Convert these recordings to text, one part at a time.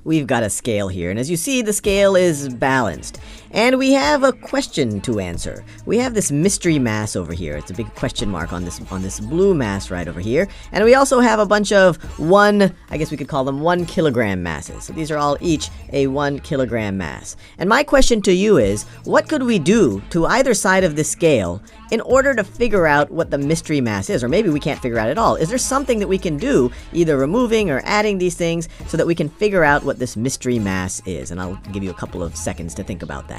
we've got a scale here, and as you see, the scale is balanced. And we have a question to answer. We have this mystery mass over here. It's a big question mark on this blue mass right over here. And we also have a bunch of I guess we could call them 1 kilogram masses. So these are all each a 1 kilogram mass. And my question to you is, what could we do to either side of this scale in order to figure out what the mystery mass is? Or maybe we can't figure out at all. Is there something that we can do, either removing or adding these things, so that we can figure out what this mystery mass is? And I'll give you a couple of seconds to think about that.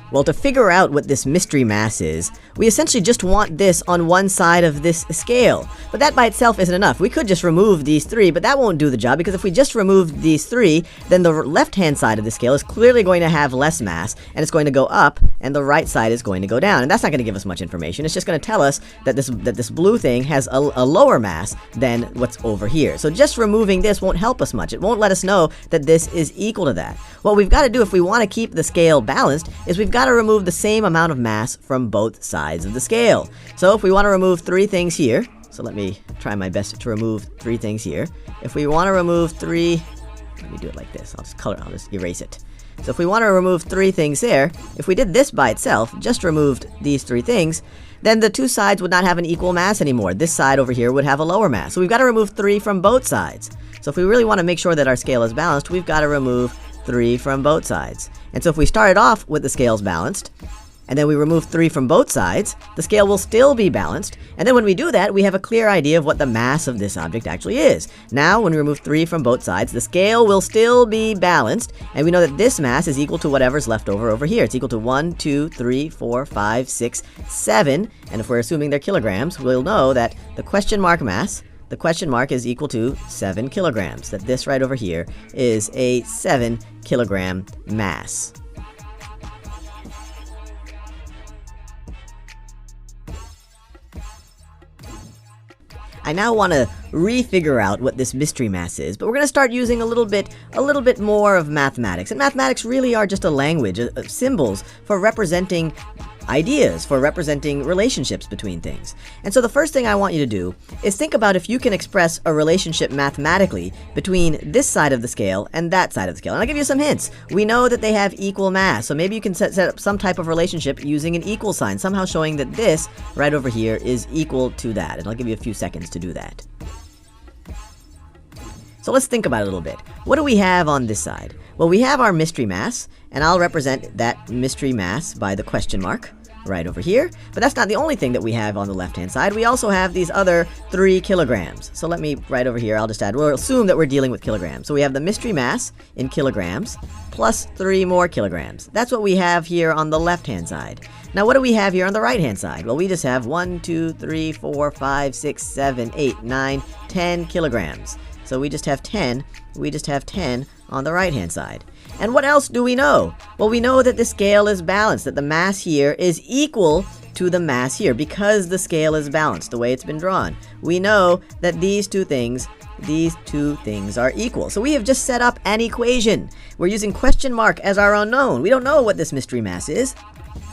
Well, to figure out what this mystery mass is, we essentially just want this on one side of this scale. But that by itself isn't enough. We could just remove these 3, but that won't do the job, because if we just remove these 3, then the left-hand side of the scale is clearly going to have less mass, and it's going to go up, and the right side is going to go down. And that's not going to give us much information. It's just going to tell us that this blue thing has a lower mass than what's over here. So just removing this won't help us much. It won't let us know that this is equal to that. What we've got to do if we want to keep the scale balanced is we've got to remove the same amount of mass from both sides of the scale. So if we want to remove 3 things here, so let me try my best to remove 3 things here. If we want to remove 3, let me do it like this. I'll just erase it. So if we want to remove 3 things there, if we did this by itself, just removed these 3 things, then the 2 sides would not have an equal mass anymore. This side over here would have a lower mass. So we've got to remove 3 from both sides. So if we really want to make sure that our scale is balanced, we've got to remove 3 from both sides. And so if we started off with the scales balanced, and then we remove 3 from both sides, the scale will still be balanced. And then when we do that, we have a clear idea of what the mass of this object actually is. Now, when we remove 3 from both sides, the scale will still be balanced, and we know that this mass is equal to whatever's left over here. It's equal to 1, 2, 3, 4, 5, 6, 7. And if we're assuming they're kilograms, we'll know that the question mark mass, the question mark, is equal to 7 kilograms. That this right over here is a 7 kilogram mass. I now want to refigure out what this mystery mass is, but we're going to start using a little bit more of mathematics. And mathematics really are just a language of symbols for representing ideas, for representing relationships between things. And so the first thing I want you to do is think about if you can express a relationship mathematically between this side of the scale and that side of the scale. And I'll give you some hints. We know that they have equal mass, so maybe you can set up some type of relationship using an equal sign, somehow showing that this right over here is equal to that. And I'll give you a few seconds to do that. So let's think about it a little bit. What do we have on this side? Well, we have our mystery mass, and I'll represent that mystery mass by the question mark right over here. But that's not the only thing that we have on the left-hand side. We also have these other 3 kilograms. So let me, right over here, I'll just add, we'll assume that we're dealing with kilograms. So we have the mystery mass in kilograms plus 3 more kilograms. That's what we have here on the left-hand side. Now, what do we have here on the right-hand side? Well, we just have 1, 2, 3, 4, 5, 6, 7, 8, 9, 10 kilograms. So we just have 10. We just have 10 on the right-hand side. And what else do we know? Well, we know that the scale is balanced, that the mass here is equal to the mass here because the scale is balanced the way it's been drawn. We know that these two things are equal. So we have just set up an equation. We're using question mark as our unknown. We don't know what this mystery mass is.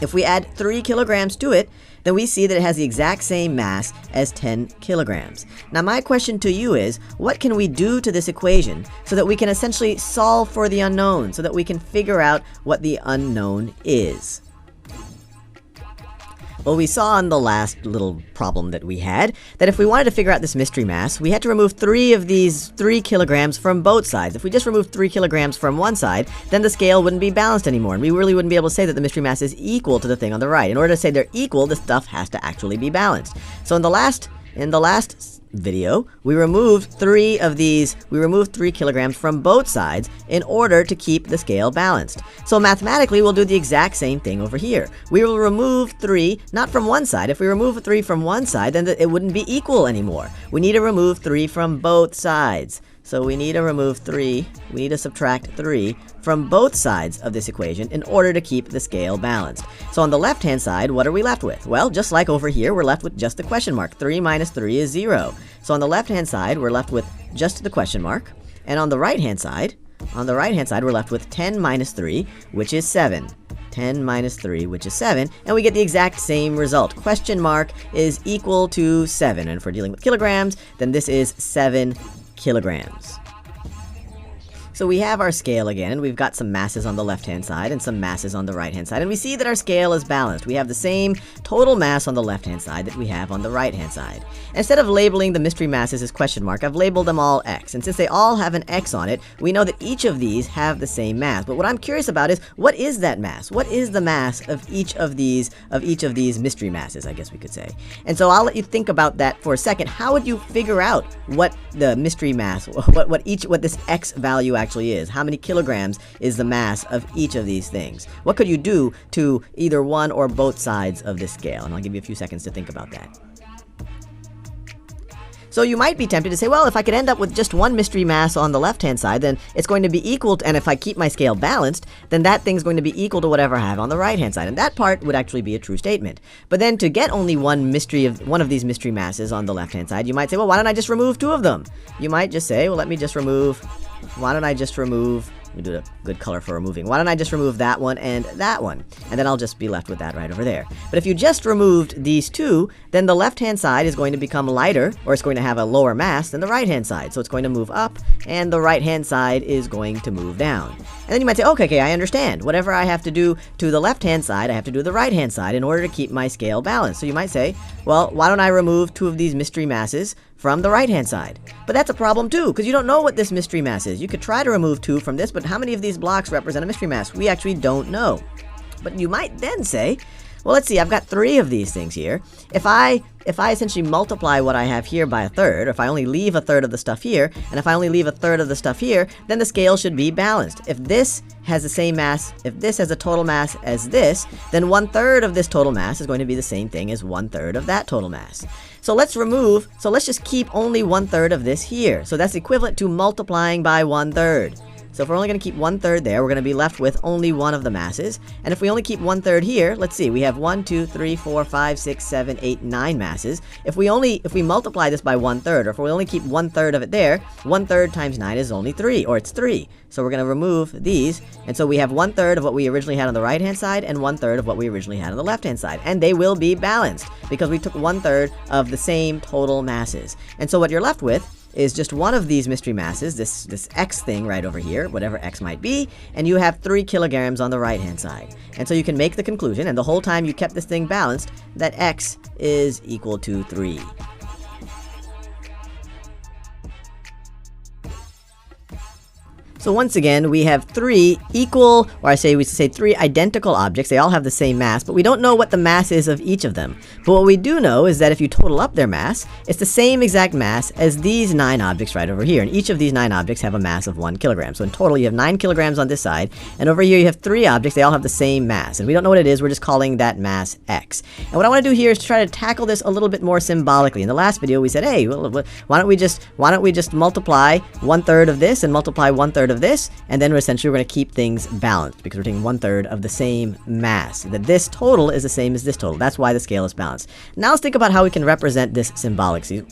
If we add 3 kilograms to it, then we see that it has the exact same mass as 10 kilograms. Now, my question to you is, what can we do to this equation so that we can essentially solve for the unknown, so that we can figure out what the unknown is? Well, we saw in the last little problem that we had that if we wanted to figure out this mystery mass, we had to remove 3 of these 3 kilograms from both sides. If we just removed 3 kilograms from one side, then the scale wouldn't be balanced anymore, and we really wouldn't be able to say that the mystery mass is equal to the thing on the right. In order to say they're equal, the stuff has to actually be balanced. So in the last video, we removed 3 kilograms from both sides in order to keep the scale balanced. So mathematically, we'll do the exact same thing over here. We will remove 3, not from one side. If we remove 3 from one side, then it wouldn't be equal anymore. We need to remove 3 from both sides. So we need to remove 3, we need to subtract 3 from both sides of this equation in order to keep the scale balanced. So on the left-hand side, what are we left with? Well, just like over here, we're left with just the question mark. 3 minus 3 is 0. So on the left-hand side, we're left with just the question mark. And on the right-hand side, we're left with 10 minus 3, which is 7. 10 minus 3, which is 7, and we get the exact same result. Question mark is equal to 7, and if we're dealing with kilograms, then this is 7 kilograms. So we have our scale again, and we've got some masses on the left-hand side and some masses on the right-hand side, and we see that our scale is balanced. We have the same total mass on the left-hand side that we have on the right-hand side. Instead of labeling the mystery masses as question mark, I've labeled them all X, and since they all have an X on it, we know that each of these have the same mass. But what I'm curious about is, what is that mass? What is the mass of each of these mystery masses, I guess we could say. And so I'll let you think about that for a second. How would you figure out what the mystery mass, what this X value actually is? How many kilograms is the mass of each of these things? What could you do to either one or both sides of this scale? And I'll give you a few seconds to think about that. So you might be tempted to say, well, if I could end up with just one mystery mass on the left-hand side, then it's going to be equal to, and if I keep my scale balanced, then that thing's going to be equal to whatever I have on the right-hand side. And that part would actually be a true statement. But then to get only one of these mystery masses on the left-hand side, you might say, well, why don't I just remove two of them? You might just say, well, let me just remove, let me do a good color for removing. Why don't I just remove that one and that one? And then I'll just be left with that right over there. But if you just removed these two, then the left-hand side is going to become lighter, or it's going to have a lower mass than the right-hand side. So it's going to move up, and the right-hand side is going to move down. And then you might say, okay, I understand. Whatever I have to do to the left-hand side, I have to do to the right-hand side in order to keep my scale balanced. So you might say, well, why don't I remove two of these mystery masses from the right-hand side? But that's a problem too, because you don't know what this mystery mass is. You could try to remove two from this, but how many of these blocks represent a mystery mass? We actually don't know. But you might then say, well, let's see, I've got three of these things here. If I essentially multiply what I have here by a third, or if I only leave a third of the stuff here, and if I only leave a third of the stuff here, then the scale should be balanced. If this has the same mass, if this has a total mass as this, then 1/3 of this total mass is going to be the same thing as 1/3 of that total mass. So let's just keep only 1/3 of this here. So that's equivalent to multiplying by 1/3. So if we're only going to keep 1/3 there, we're going to be left with only one of the masses. And if we only keep 1/3 here, let's see, we have 1, 2, 3, 4, 5, 6, 7, 8, 9 masses. If we multiply this by 1/3, or if we only keep 1/3 of it there, 1/3 times 9 is only 3, or it's 3. So we're going to remove these, and so we have 1/3 of what we originally had on the right-hand side, and 1/3 of what we originally had on the left-hand side. And they will be balanced, because we took 1/3 of the same total masses. And so what you're left with is just one of these mystery masses, this X thing right over here, whatever X might be, and you have 3 kilograms on the right-hand side. And so you can make the conclusion, and the whole time you kept this thing balanced, that X is equal to 3. So once again, we have three equal, or we say three identical objects. They all have the same mass, but we don't know what the mass is of each of them. But what we do know is that if you total up their mass, it's the same exact mass as these 9 objects right over here. And each of these 9 objects have a mass of 1 kilogram. So in total, you have 9 kilograms on this side, and over here you have 3 objects. They all have the same mass. And we don't know what it is. We're just calling that mass X. And what I want to do here is try to tackle this a little bit more symbolically. In the last video, we said, hey, well, why don't we just multiply 1/3 of this and multiply 1/3 of this, and then essentially we're going to keep things balanced because we're taking 1/3 of the same mass. That this total is the same as this total. That's why the scale is balanced. Now let's think about how we can represent this symbolically.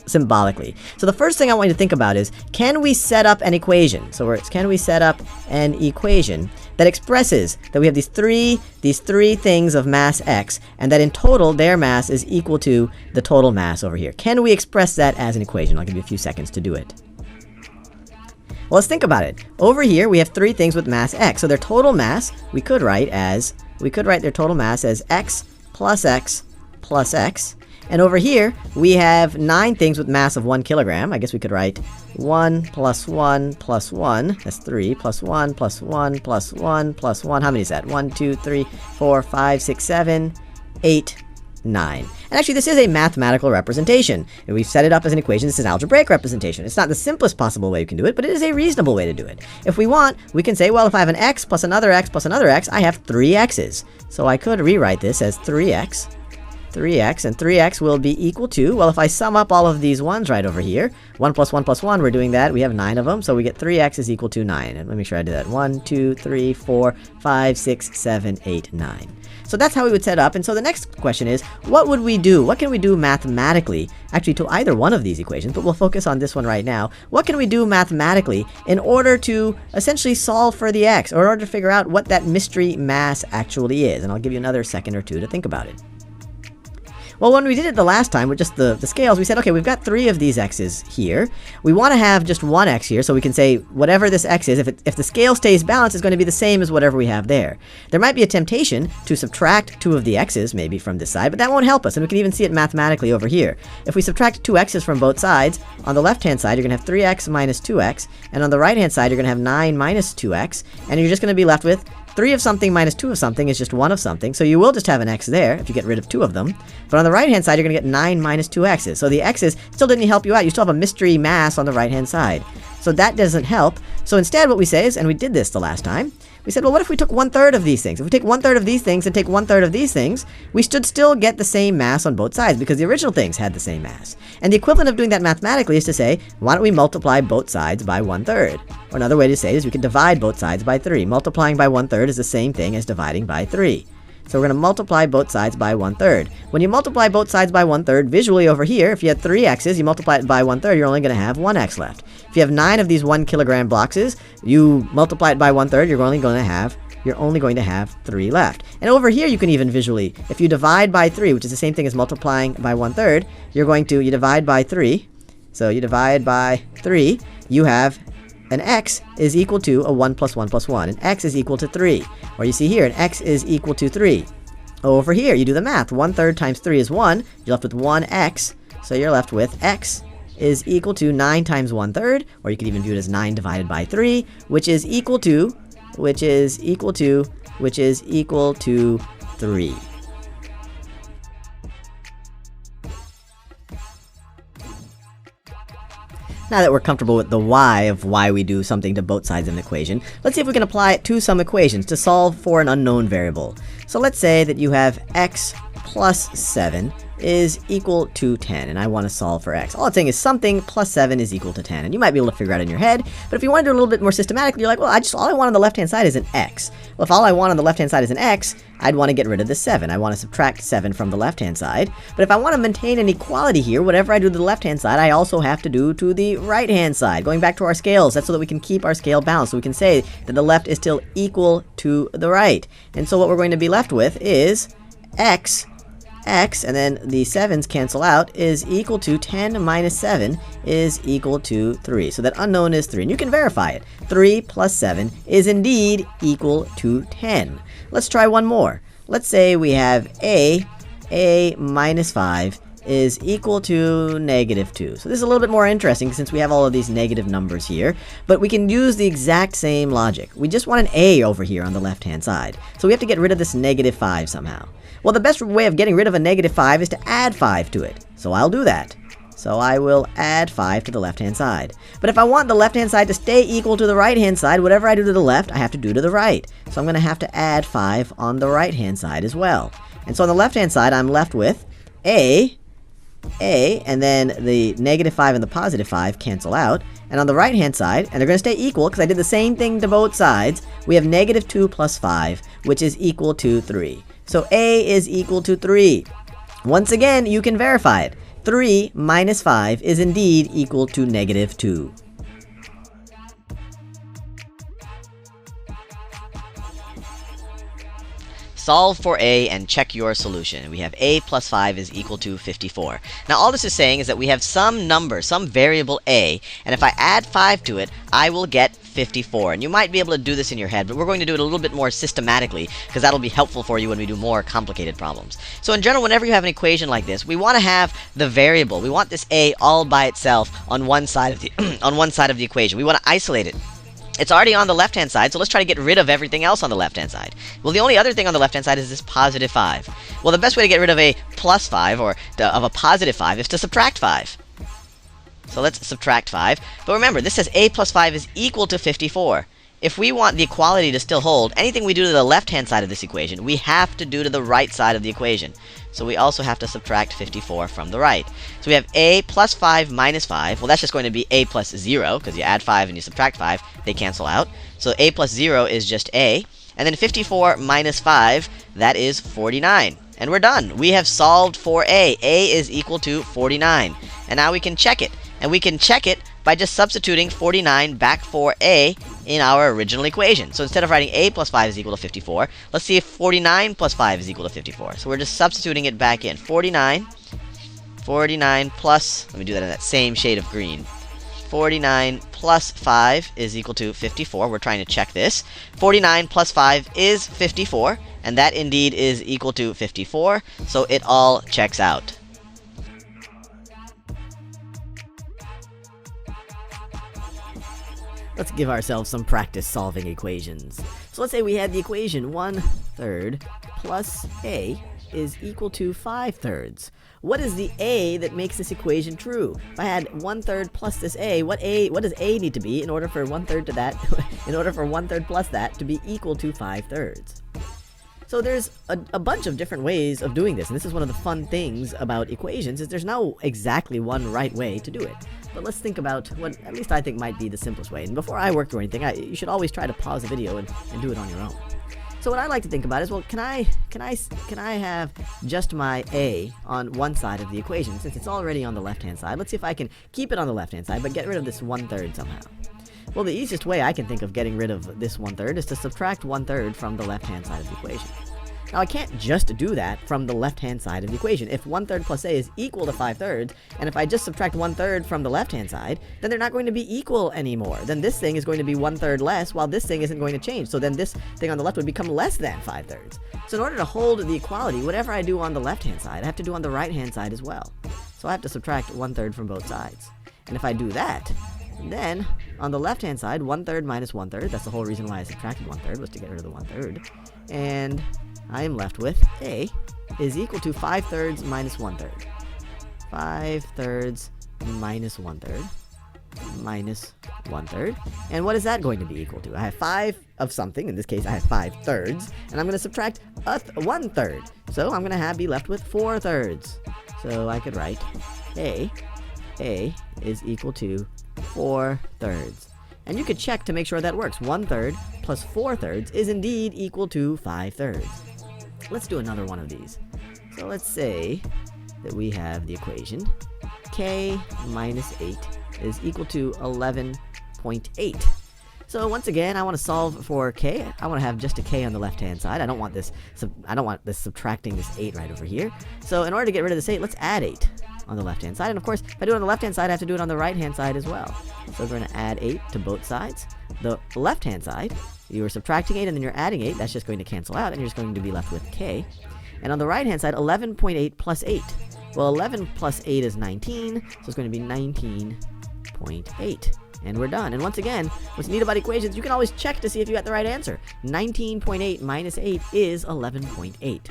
So the first thing I want you to think about is, can we set up an equation? So can we set up an equation that expresses that we have these three things of mass X, and that in total their mass is equal to the total mass over here? Can we express that as an equation? I'll give you a few seconds to do it. Well, let's think about it. Over here, we have 3 things with mass X. So their total mass, we could write their total mass as X plus X plus X. And over here, we have 9 things with mass of 1 kilogram. I guess we could write 1 plus 1 plus 1. That's 3 plus 1 plus 1 plus 1 plus 1. How many is that? 1, 2, 3, 4, 5, 6, 7, 8, 9. And actually, this is a mathematical representation. And we've set it up as an equation. This is an algebraic representation. It's not the simplest possible way you can do it, but it is a reasonable way to do it. If we want, we can say, well, if I have an X plus another X plus another X, I have 3 X's. So I could rewrite this as 3X, and 3X will be equal to, well, if I sum up all of these ones right over here, 1 plus 1 plus 1, we're doing that. We have 9 of them, so we get 3X is equal to 9. And let me make sure I did that. 1, 2, 3, 4, 5, 6, 7, 8, 9. So that's how we would set up. And so the next question is, what would we do? What can we do mathematically, actually to either one of these equations, but we'll focus on this one right now. What can we do mathematically in order to essentially solve for the X, or in order to figure out what that mystery mass actually is? And I'll give you another second or two to think about it. Well, when we did it the last time with just the scales, we said, okay, we've got 3 of these x's here. We want to have just 1 x here, so we can say whatever this x is, if the scale stays balanced, it's going to be the same as whatever we have there. There might be a temptation to subtract 2 of the x's, maybe from this side, but that won't help us, and we can even see it mathematically over here. If we subtract 2 x's from both sides, on the left-hand side, you're going to have 3x minus 2x, and on the right-hand side, you're going to have 9 minus 2x, and you're just going to be left with 3 of something minus 2 of something is just 1 of something, so you will just have an x there if you get rid of 2 of them. But on the right-hand side, you're going to get 9 minus 2 x's. So the x's still didn't help you out. You still have a mystery mass on the right-hand side. So that doesn't help. So instead what we say is, and we did this the last time, we said, well, what if we took 1/3 of these things? If we take 1/3 of these things and take 1/3 of these things, we should still get the same mass on both sides because the original things had the same mass. And the equivalent of doing that mathematically is to say, why don't we multiply both sides by 1/3? Or another way to say it is we can divide both sides by 3. Multiplying by 1/3 is the same thing as dividing by 3. So we're going to multiply both sides by 1/3. When you multiply both sides by 1/3, visually over here, if you had 3 x's, you multiply it by 1/3, you're only going to have 1 x left. If you have 9 of these 1 kilogram boxes, you multiply it by 1/3, you're only going to have 3 left. And over here, you can even visually, if you divide by 3, which is the same thing as multiplying by 1/3, you divide by 3. So you divide by 3, you have an x is equal to a 1 plus 1 plus 1. And x is equal to 3. Or you see here, an x is equal to 3. Over here, you do the math. 1/3 times 3 is 1. You're left with 1x. So you're left with x is equal to 9 times 1/3. Or you could even view it as 9 divided by 3, which is equal to 3. Now that we're comfortable with the why of why we do something to both sides of an equation, let's see if we can apply it to some equations to solve for an unknown variable. So let's say that you have x plus 7 is equal to 10, and I want to solve for x. All it's saying is something plus 7 is equal to 10, and you might be able to figure it out in your head, but if you want to do it a little bit more systematically, you're like, well, all I want on the left-hand side is an x. Well, if all I want on the left-hand side is an x, I'd want to get rid of the 7. I want to subtract 7 from the left-hand side, but if I want to maintain an equality here, whatever I do to the left-hand side, I also have to do to the right-hand side. Going back to our scales, that's so that we can keep our scale balanced, so we can say that the left is still equal to the right. And so what we're going to be left with is x, and then the 7's cancel out, is equal to 10 minus 7 is equal to 3. So that unknown is 3, and you can verify it. 3 plus 7 is indeed equal to 10. Let's try one more. Let's say we have a minus 5 is equal to negative 2. So this is a little bit more interesting since we have all of these negative numbers here, but we can use the exact same logic. We just want an a over here on the left-hand side, so we have to get rid of this negative 5 somehow. Well, the best way of getting rid of a negative 5 is to add 5 to it, so I'll do that. So I will add 5 to the left-hand side. But if I want the left-hand side to stay equal to the right-hand side, whatever I do to the left, I have to do to the right. So I'm going to have to add 5 on the right-hand side as well. And so on the left-hand side, I'm left with a, and then the negative 5 and the positive 5 cancel out. And on the right-hand side, and they're going to stay equal because I did the same thing to both sides, we have negative 2 plus 5, which is equal to 3. So a is equal to 3. Once again, you can verify it. 3 minus 5 is indeed equal to negative 2. Solve for a and check your solution. We have a plus 5 is equal to 54. Now all this is saying is that we have some number, some variable a, and if I add 5 to it, I will get 54. And you might be able to do this in your head, but we're going to do it a little bit more systematically because that'll be helpful for you when we do more complicated problems. So in general, whenever you have an equation like this, we want to have the variable. We want this a all by itself on one side of the on one side of the equation. We want to isolate it. It's already on the left-hand side, so let's try to get rid of everything else on the left-hand side. Well, the only other thing on the left-hand side is this positive 5. Well, the best way to get rid of a plus 5, or of a positive 5, is to subtract 5. So let's subtract 5. But remember, this says a plus 5 is equal to 54. If we want the equality to still hold, anything we do to the left-hand side of this equation, we have to do to the right side of the equation. So we also have to subtract 54 from the right. So we have a plus 5 minus 5. Well, that's just going to be a plus 0, because you add 5 and you subtract 5. They cancel out. So a plus 0 is just a. And then 54 minus 5, that is 49. And we're done. We have solved for a. A is equal to 49. And now we can check it. And we can check it by just substituting 49 back for a in our original equation. So instead of writing a plus 5 is equal to 54, let's see if 49 plus 5 is equal to 54. So we're just substituting it back in. 49 plus, let me do that in that same shade of green. 49 plus 5 is equal to 54. We're trying to check this. 49 plus 5 is 54, and that indeed is equal to 54, so it all checks out. Let's give ourselves some practice solving equations. So let's say we had the equation 1/3 plus a is equal to 5/3. What is the a that makes this equation true? If I had 1/3 plus this a, what does a need to be in order for 1/3 to that, in order for 1/3 plus that to be equal to 5/3? So there's a bunch of different ways of doing this, and this is one of the fun things about equations, is there's no exactly one right way to do it. But let's think about what at least I think might be the simplest way. And before I work through anything, you should always try to pause the video and do it on your own. So what I like to think about is, well, can I have just my a on one side of the equation since it's already on the left-hand side? Let's see if I can keep it on the left-hand side, but get rid of this 1/3 somehow. Well, the easiest way I can think of getting rid of this 1/3 is to subtract 1/3 from the left-hand side of the equation. Now, I can't just do that from the left-hand side of the equation. If 1/3 plus a is equal to 5/3, and if I just subtract 1/3 from the left-hand side, then they're not going to be equal anymore. Then this thing is going to be 1/3 less, while this thing isn't going to change. So then this thing on the left would become less than 5/3. So in order to hold the equality, whatever I do on the left-hand side, I have to do on the right-hand side as well. So I have to subtract 1/3 from both sides. And if I do that, then on the left-hand side, 1/3 minus 1/3, that's the whole reason why I subtracted 1/3, was to get rid of the 1/3. And I am left with a is equal to 5/3 minus 1/3. 5/3 minus 1/3 minus 1/3. And what is that going to be equal to? I have 5 of something, in this case I have 5/3, and I'm going to subtract 1/3. So I'm going to be left with 4/3. So I could write a is equal to 4/3. And you could check to make sure that works. 1/3 plus 4/3 is indeed equal to 5/3. Let's do another one of these. So let's say that we have the equation k minus 8 is equal to 11.8. So once again, I want to solve for k. I want to have just a k on the left-hand side. I don't want this subtracting this 8 right over here. So in order to get rid of this 8, let's add 8 on the left-hand side. And of course, if I do it on the left-hand side, I have to do it on the right-hand side as well. So we're going to add 8 to both sides. The left-hand side, you are subtracting 8 and then you're adding 8. That's just going to cancel out, and you're just going to be left with k. And on the right-hand side, 11.8 plus 8. Well, 11 plus 8 is 19, so it's going to be 19.8. And we're done. And once again, what's neat about equations, you can always check to see if you got the right answer. 19.8 minus 8 is 11.8.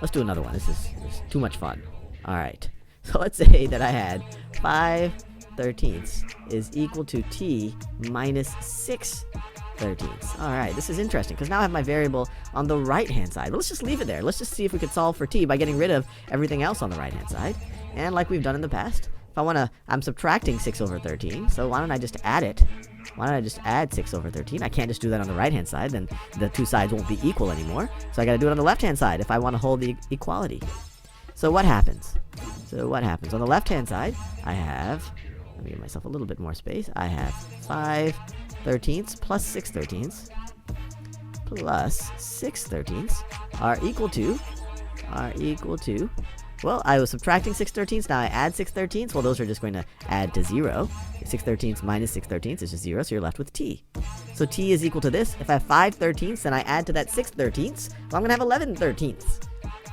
Let's do another one. This is too much fun. All right. So let's say that I had 5/13 is equal to t minus 6/13. Alright, this is interesting, because now I have my variable on the right-hand side. But let's just leave it there. Let's just see if we could solve for t by getting rid of everything else on the right-hand side. And like we've done in the past, if I want to, I'm subtracting 6/13, so why don't I just add it? Why don't I just add 6/13? I can't just do that on the right-hand side, then the two sides won't be equal anymore. So I got to do it on the left-hand side if I want to hold the equality. So what happens? On the left-hand side, I have, let me give myself a little bit more space. I have 5/13 plus 6/13 plus 6/13 are equal to, well, I was subtracting 6/13, now I add 6/13. Well, those are just going to add to 0. 6/13 minus 6/13 is just 0, so you're left with t. So t is equal to this. If I have 5/13, then I add to that 6/13, well, I'm going to have 11/13.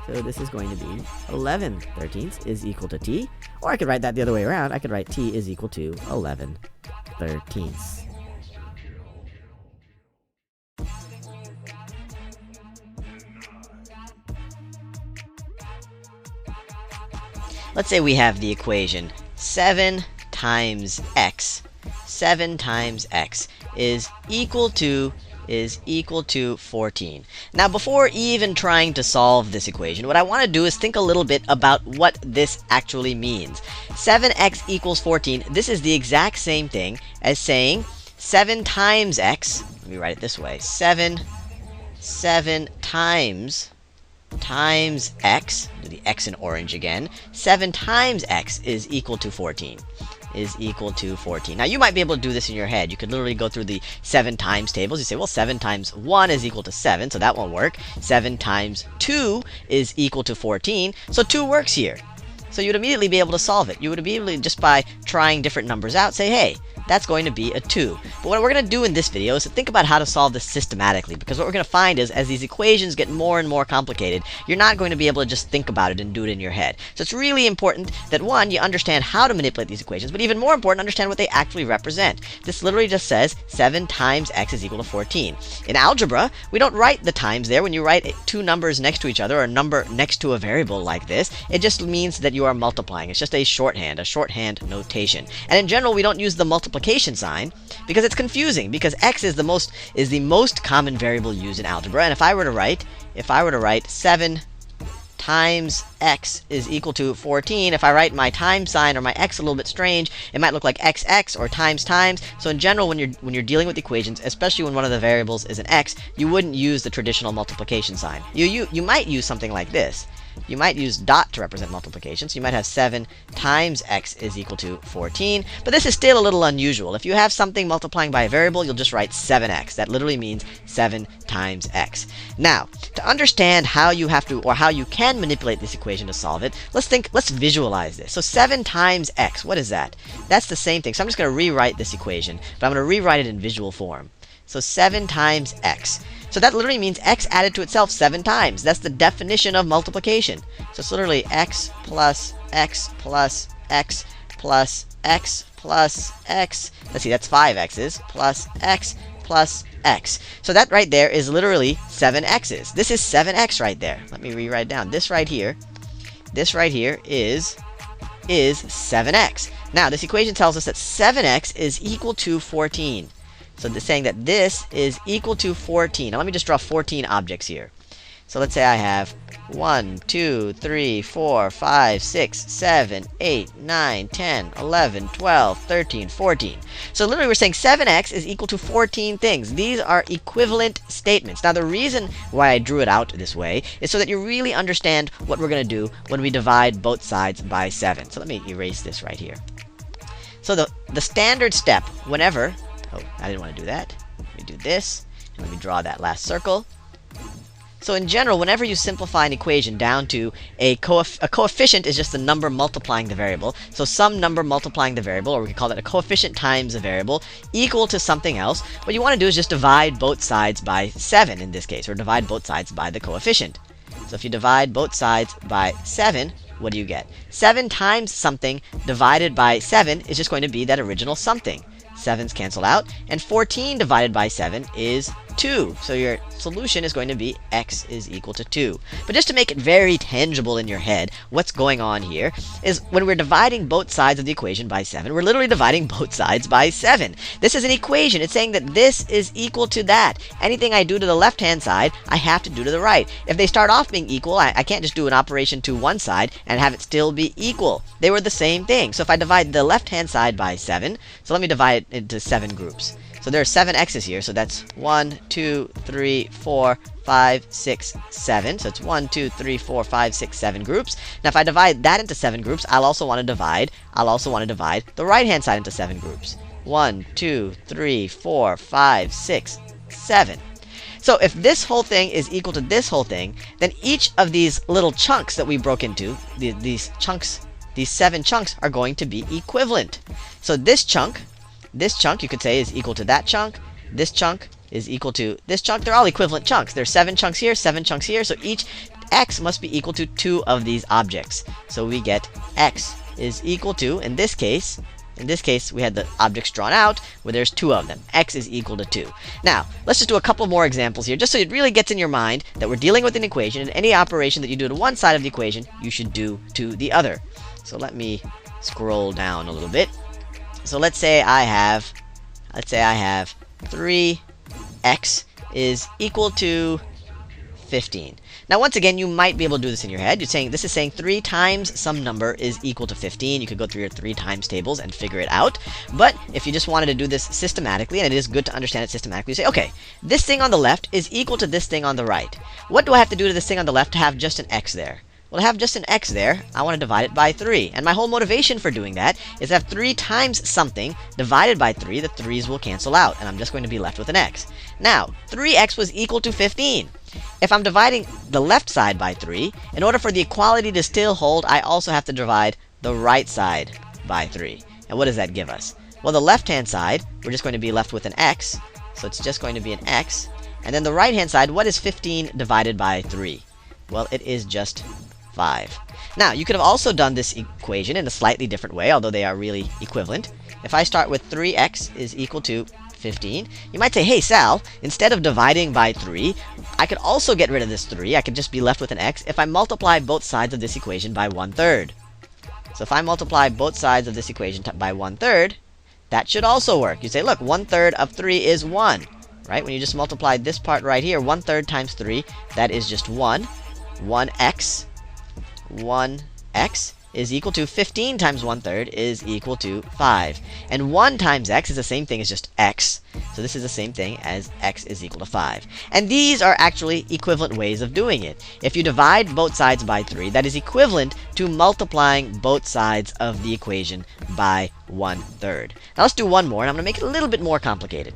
So this is going to be 11/13 is equal to t. Or I could write that the other way around. I could write t is equal to 11/13. Let's say we have the equation 7 times x. 7 times x is equal to 14. Now, before even trying to solve this equation, what I want to do is think a little bit about what this actually means. 7x equals 14. This is the exact same thing as saying 7 times x. Let me write it this way. 7 times x, do the x in orange again. 7 times x is equal to 14. is equal to 14. Now, you might be able to do this in your head. You could literally go through the 7 times tables. You say, well, 7 times 1 is equal to 7, so that won't work. 7 times 2 is equal to 14, so 2 works here. So you would immediately be able to solve it. You would immediately, just by trying different numbers out, say, hey, that's going to be a 2. But what we're going to do in this video is to think about how to solve this systematically, because what we're going to find is as these equations get more and more complicated, you're not going to be able to just think about it and do it in your head. So it's really important that, one, you understand how to manipulate these equations, but even more important, understand what they actually represent. This literally just says 7 times x is equal to 14. In algebra, we don't write the times there. When you write two numbers next to each other, or a number next to a variable like this, it just means that you are multiplying. It's just a shorthand notation. And in general, we don't use the multiplication sign because it's confusing, because x is the most common variable used in algebra. And if I were to write 7 times x is equal to 14, if I write my times sign or my x a little bit strange, it might look like xx or times times. So in general, when you're dealing with equations, especially when one of the variables is an x, you wouldn't use the traditional multiplication sign. You might use something like this. You might use dot to represent multiplication, so you might have 7 times x is equal to 14, but this is still a little unusual. If you have something multiplying by a variable, you'll just write 7x. That literally means 7 times x. Now, to understand how you have to, or how you can manipulate this equation to solve it, let's visualize this. So 7 times x, what is that? That's the same thing. So I'm just going to rewrite this equation, but I'm going to rewrite it in visual form. So 7 times x. So that literally means x added to itself 7 times. That's the definition of multiplication. So it's literally x plus x plus x plus x plus x. Let's see, that's 5 x's plus x plus x. So that right there is literally 7 x's. This is 7x right there. Let me rewrite it down. This right here is 7x. Now, this equation tells us that 7x is equal to 14. So it's saying that this is equal to 14. Now let me just draw 14 objects here. So let's say I have 1, 2, 3, 4, 5, 6, 7, 8, 9, 10, 11, 12, 13, 14. So literally we're saying 7x is equal to 14 things. These are equivalent statements. Now the reason why I drew it out this way is so that you really understand what we're going to do when we divide both sides by 7. So let me erase this right here. So the standard step whenever... Oh, I didn't want to do that. Let me do this, and let me draw that last circle. So in general, whenever you simplify an equation down to a coefficient is just the number multiplying the variable. So some number multiplying the variable, or we could call that a coefficient times a variable, equal to something else. What you want to do is just divide both sides by 7 in this case, or divide both sides by the coefficient. So if you divide both sides by 7, what do you get? 7 times something divided by 7 is just going to be that original something. 7's cancel out, and 14 divided by 7 is 2. So your solution is going to be x is equal to 2. But just to make it very tangible in your head, what's going on here is when we're dividing both sides of the equation by 7, we're literally dividing both sides by 7. This is an equation. It's saying that this is equal to that. Anything I do to the left-hand side, I have to do to the right. If they start off being equal, I can't just do an operation to one side and have it still be equal. They were the same thing. So if I divide the left-hand side by 7, so let me divide it into 7 groups. So there are 7 x's here, so that's 1, 2, 3, 4, 5, 6, 7. So it's 1, 2, 3, 4, 5, 6, 7 groups. Now if I divide that into 7 groups, I'll also want to divide the right-hand side into 7 groups. 1, 2, 3, 4, 5, 6, 7. So if this whole thing is equal to this whole thing, then each of these little chunks that we broke into, these 7 chunks are going to be equivalent. So this chunk you could say is equal to that chunk. This chunk is equal to this chunk. They're all equivalent chunks. There's 7 chunks here, 7 chunks here. So each x must be equal to 2 of these objects. So we get x is equal to, in this case, we had the objects drawn out where there's 2 of them. X is equal to 2. Now, let's just do a couple more examples here, just so it really gets in your mind that we're dealing with an equation, and any operation that you do to one side of the equation, you should do to the other. So let me scroll down a little bit. So let's say I have 3x is equal to 15. Now once again, you might be able to do this in your head. This is saying 3 times some number is equal to 15. You could go through your 3 times tables and figure it out. But if you just wanted to do this systematically, and it is good to understand it systematically, you say, okay, this thing on the left is equal to this thing on the right. What do I have to do to this thing on the left to have just an x there? Well, to have just an x there, I want to divide it by 3. And my whole motivation for doing that is to have 3 times something divided by 3. The 3's will cancel out, and I'm just going to be left with an x. Now, 3x was equal to 15. If I'm dividing the left side by 3, in order for the equality to still hold, I also have to divide the right side by 3. And what does that give us? Well, the left-hand side, we're just going to be left with an x. So it's just going to be an x. And then the right-hand side, what is 15 divided by 3? Well, it is just 5. Now, you could have also done this equation in a slightly different way, although they are really equivalent. If I start with 3x is equal to 15, you might say, hey, Sal, instead of dividing by 3, I could also get rid of this 3. I could just be left with an x if I multiply both sides of this equation by 1/3. So if I multiply both sides of this equation by 1/3, that should also work. You say, look, 1/3 of 3 is 1, right? When you just multiply this part right here, 1/3 times 3, that is just 1. 1x. 1x is equal to 15 times 1/3 is equal to 5. And 1 times x is the same thing as just x. So this is the same thing as x is equal to 5. And these are actually equivalent ways of doing it. If you divide both sides by 3, that is equivalent to multiplying both sides of the equation by 1/3. Now let's do one more, and I'm going to make it a little bit more complicated.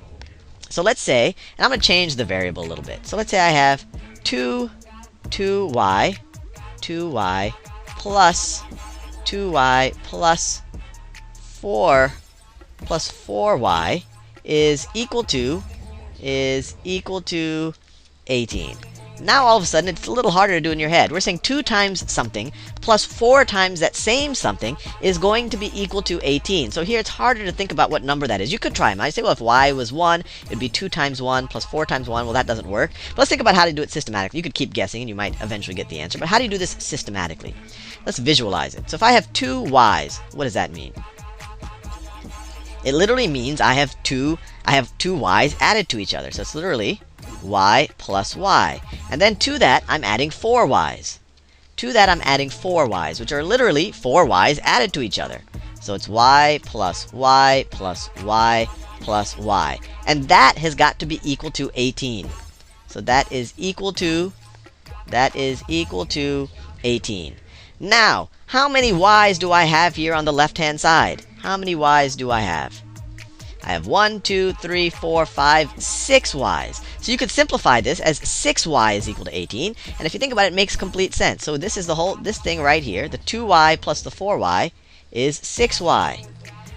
So let's say, and I'm going to change the variable a little bit. So let's say I have 2y plus 2y plus 4y is equal to 18. Now all of a sudden it's a little harder to do in your head. We're saying 2 times something plus 4 times that same something is going to be equal to 18. So here it's harder to think about what number that is. You could try them. I say, well, if y was 1, it'd be 2 times 1 plus 4 times 1. Well, that doesn't work. But let's think about how to do it systematically. You could keep guessing and you might eventually get the answer. But how do you do this systematically? Let's visualize it. So if I have 2 y's, what does that mean? It literally means I have two y's added to each other. So it's literally y plus y. And then to that, I'm adding 4 y's. To that, I'm adding 4 y's, which are literally 4 y's added to each other. So it's y plus y plus y plus y. And that has got to be equal to 18. So that is equal to 18. Now, how many y's do I have here on the left-hand side? How many y's do I have? I have 1, 2, 3, 4, 5, 6 y's. So you could simplify this as 6y is equal to 18. And if you think about it, it makes complete sense. So this is this thing right here. The 2y plus the 4y is 6y.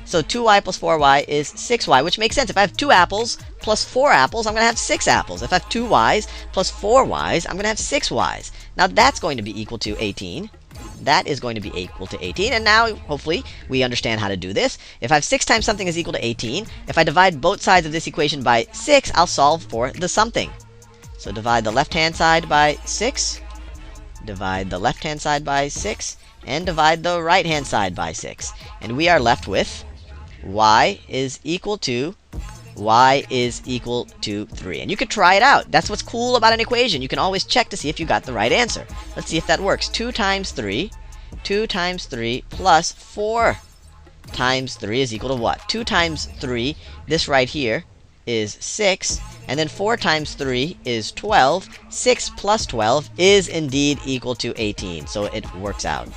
So 2y plus 4y is 6y, which makes sense. If I have 2 apples plus 4 apples, I'm going to have 6 apples. If I have 2 y's plus 4 y's, I'm going to have 6 y's. Now that's going to be equal to 18. That is going to be equal to 18. And now, hopefully, we understand how to do this. If I have 6 times something is equal to 18, if I divide both sides of this equation by 6, I'll solve for the something. So divide the left-hand side by 6, divide the left-hand side by 6, and divide the right-hand side by 6. And we are left with y is equal to 3. And you could try it out. That's what's cool about an equation. You can always check to see if you got the right answer. Let's see if that works. 2 times 3 plus 4 times 3 is equal to what? 2 times 3, this right here, is 6. And then 4 times 3 is 12. 6 plus 12 is indeed equal to 18. So it works out.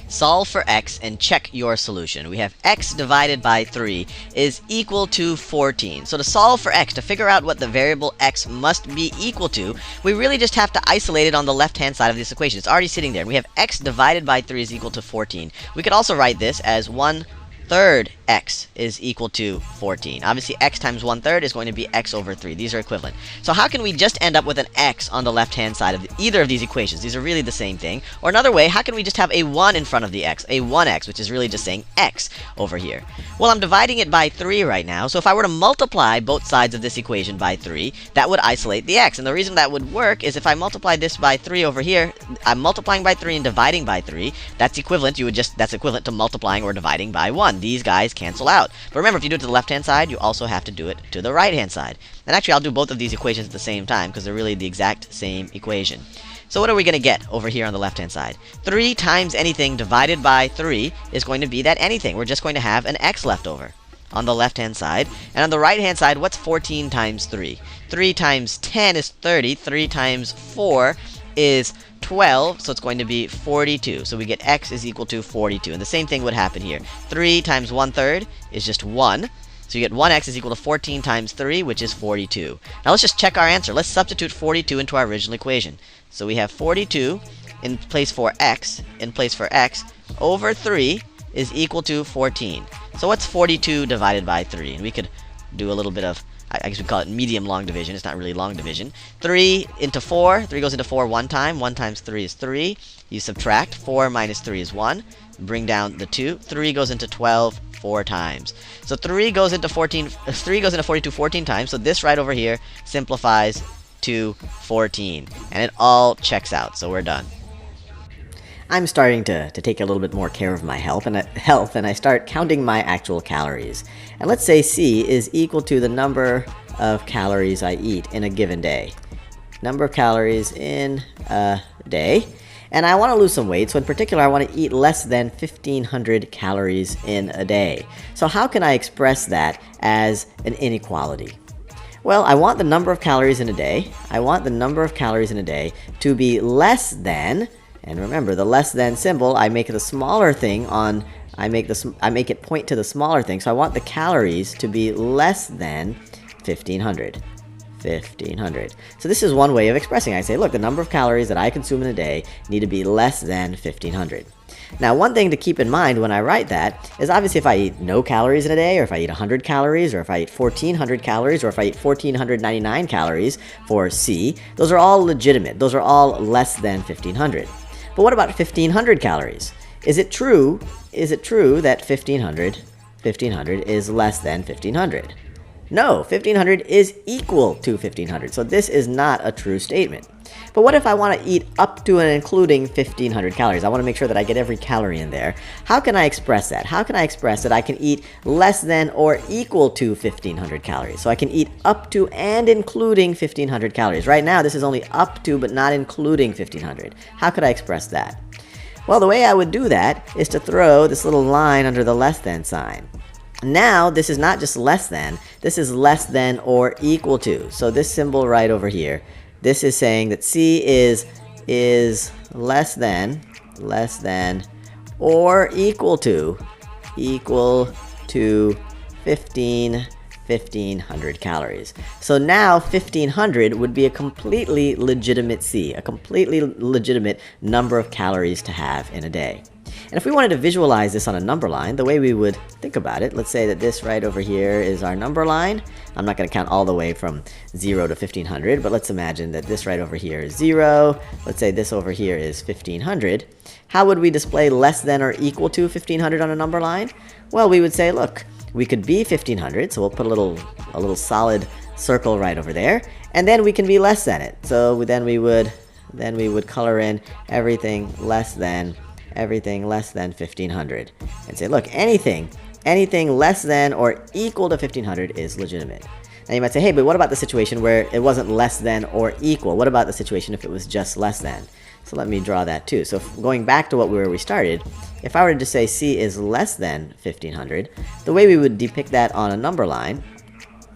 Solve for x and check your solution. We have x divided by 3 is equal to 14. So to solve for x, to figure out what the variable x must be equal to, we really just have to isolate it on the left-hand side of this equation. It's already sitting there. We have x divided by 3 is equal to 14. We could also write this as 1/3 x is equal to 14. Obviously, x times 1/3 is going to be x over 3. These are equivalent. So how can we just end up with an x on the left-hand side of either of these equations? These are really the same thing. Or another way, how can we just have a 1 in front of the x? A 1x, which is really just saying x over here. Well, I'm dividing it by 3 right now, so if I were to multiply both sides of this equation by 3, that would isolate the x. And the reason that would work is if I multiply this by 3 over here, I'm multiplying by 3 and dividing by 3. That's equivalent. That's equivalent to multiplying or dividing by 1. These guys cancel out. But remember, if you do it to the left-hand side, you also have to do it to the right-hand side. And actually, I'll do both of these equations at the same time because they're really the exact same equation. So what are we going to get over here on the left-hand side? 3 times anything divided by 3 is going to be that anything. We're just going to have an x left over. on the left-hand side. And on the right-hand side, what's 14 times 3? 3 times 10 is 30. 3 times 4 is 12, so it's going to be 42. So we get x is equal to 42. And the same thing would happen here. 3 times 1/3 is just 1. So you get 1x is equal to 14 times 3, which is 42. Now let's just check our answer. Let's substitute 42 into our original equation. So we have 42 in place for x, over 3 is equal to 14. So what's 42 divided by 3? And we could do a little bit of, I guess we call it medium long division. It's not really long division. 3 into 4. 3 goes into 4 one time. 1 times 3 is 3. You subtract. 4 minus 3 is 1. Bring down the 2. 3 goes into 12 4 times. So 3 goes into 42 14 times. So this right over here simplifies to 14. And it all checks out. So we're done. I'm starting to take a little bit more care of my health, and I start counting my actual calories. And let's say C is equal to the number of calories I eat in a given day. Number of calories in a day. And I want to lose some weight, so in particular I want to eat less than 1,500 calories in a day. So how can I express that as an inequality? Well, I want the number of calories in a day. I want the number of calories in a day to be less than, and remember the less than symbol, I make the smaller thing on, I make it point to the smaller thing. So I want the calories to be less than 1,500. 1,500. So this is one way of expressing it. I say, look, the number of calories that I consume in a day need to be less than 1,500. Now, one thing to keep in mind when I write that is obviously if I eat no calories in a day, or if I eat 100 calories, or if I eat 1,400 calories, or if I eat 1,499 calories for C, those are all legitimate. Those are all less than 1,500. But what about 1,500 calories? Is it true that 1,500 is less than 1,500? No, 1,500 is equal to 1,500, so this is not a true statement. But what if I want to eat up to and including 1,500 calories? I want to make sure that I get every calorie in there. How can I express that? How can I express that I can eat less than or equal to 1,500 calories? So I can eat up to and including 1,500 calories. Right now, this is only up to but not including 1,500. How could I express that? Well, the way I would do that is to throw this little line under the less than sign. Now, this is not just less than, this is less than or equal to. So this symbol right over here, this is saying that C is less than, or equal to 1,500 calories. So now 1,500 would be a completely legitimate C, a completely legitimate number of calories to have in a day. And if we wanted to visualize this on a number line, the way we would think about it, let's say that this right over here is our number line. I'm not going to count all the way from 0 to 1,500, but let's imagine that this right over here is 0. Let's say this over here is 1,500. How would we display less than or equal to 1,500 on a number line? Well, we would say, look, we could be 1,500, so we'll put a little solid circle right over there, and then we can be less than it. So then we would color in everything less than 1,500 and say, look, anything less than or equal to 1,500 is legitimate. Now you might say, hey, but what about the situation where it wasn't less than or equal? What about the situation if it was just less than? So let me draw that too. So going back to where we started, if I were to say C is less than 1,500, the way we would depict that on a number line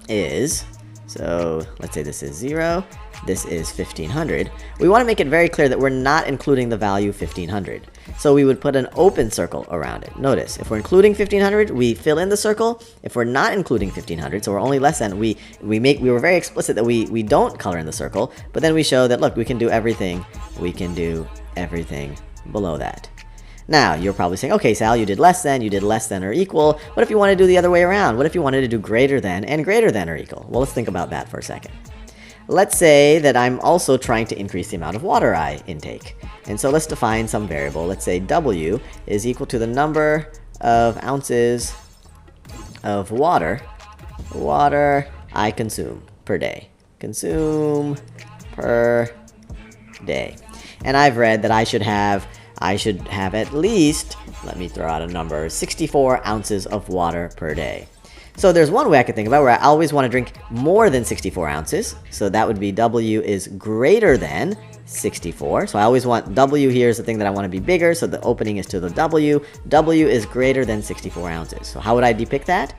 is, so let's say this is 0, this is 1,500. We want to make it very clear that we're not including the value 1,500. So we would put an open circle around it. Notice, if we're including 1,500, we fill in the circle. If we're not including 1,500, so we're only less than, we were very explicit that we don't color in the circle, but then we show that, look, we can do everything below that. Now, you're probably saying, okay, Sal, you did less than or equal. What if you want to do the other way around? What if you wanted to do greater than and greater than or equal? Well, let's think about that for a second. Let's say that I'm also trying to increase the amount of water I intake. And so let's define some variable. Let's say W is equal to the number of ounces of water I consume per day. Consume per day. And I've read that I should have at least, let me throw out a number, 64 ounces of water per day. So there's one way I could think about where I always want to drink more than 64 ounces. So that would be W is greater than 64. So I always want W here is the thing that I want to be bigger. So the opening is to the W. W is greater than 64 ounces. So how would I depict that?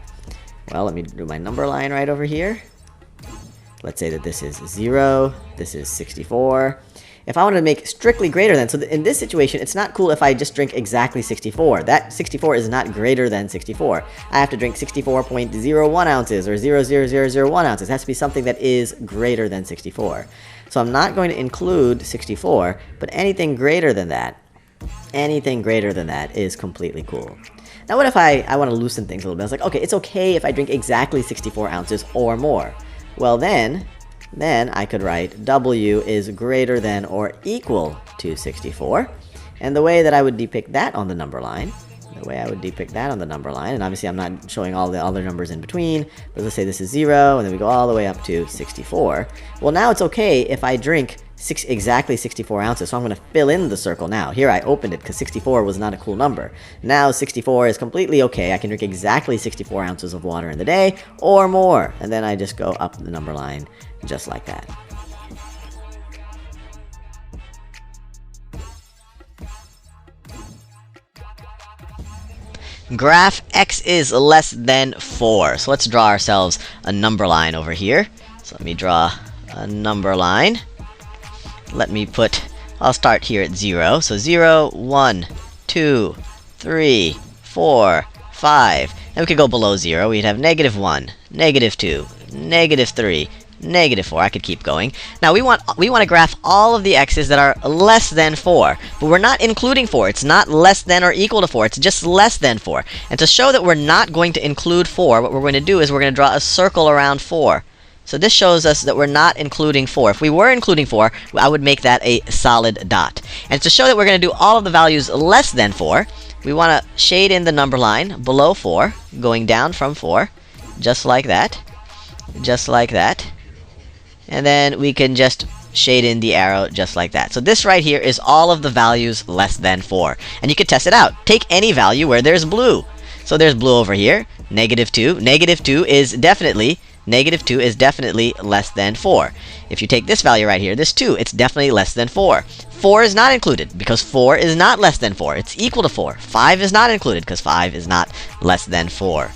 Well, let me do my number line right over here. Let's say that this is 0, this is 64. If I want to make strictly greater than, so in this situation, it's not cool if I just drink exactly 64. That 64 is not greater than 64. I have to drink 64.01 ounces or 0.0001 ounces. It has to be something that is greater than 64. So I'm not going to include 64, but anything greater than that is completely cool. Now what if I want to loosen things a little bit? I was like, okay, it's okay if I drink exactly 64 ounces or more. Well then I could write W is greater than or equal to 64. And the way that I would depict that on the number line, and obviously I'm not showing all the other numbers in between, but let's say this is 0, and then we go all the way up to 64. Well, now it's okay if I drink exactly 64 ounces, so I'm going to fill in the circle now. Here I opened it because 64 was not a cool number. Now 64 is completely okay. I can drink exactly 64 ounces of water in the day or more. And then I just go up the number line just like that. Graph x is less than 4. So let's draw ourselves a number line over here. So let me draw a number line. I'll start here at 0. So 0, 1, 2, 3, 4, 5. And we could go below 0. We'd have -1, -2, -3, -4. I could keep going. Now we want to graph all of the x's that are less than 4. But we're not including 4. It's not less than or equal to 4. It's just less than 4. And to show that we're not going to include 4, what we're going to do is we're going to draw a circle around 4. So this shows us that we're not including 4. If we were including 4, I would make that a solid dot. And to show that we're going to do all of the values less than 4, we want to shade in the number line below 4, going down from 4, just like that. And then we can just shade in the arrow just like that. So this right here is all of the values less than 4. And you can test it out. Take any value where there's blue. So there's blue over here, -2. -2 is definitely less than 4. If you take this value right here, this 2, it's definitely less than 4. 4 is not included because 4 is not less than 4. It's equal to 4. 5 is not included because 5 is not less than 4.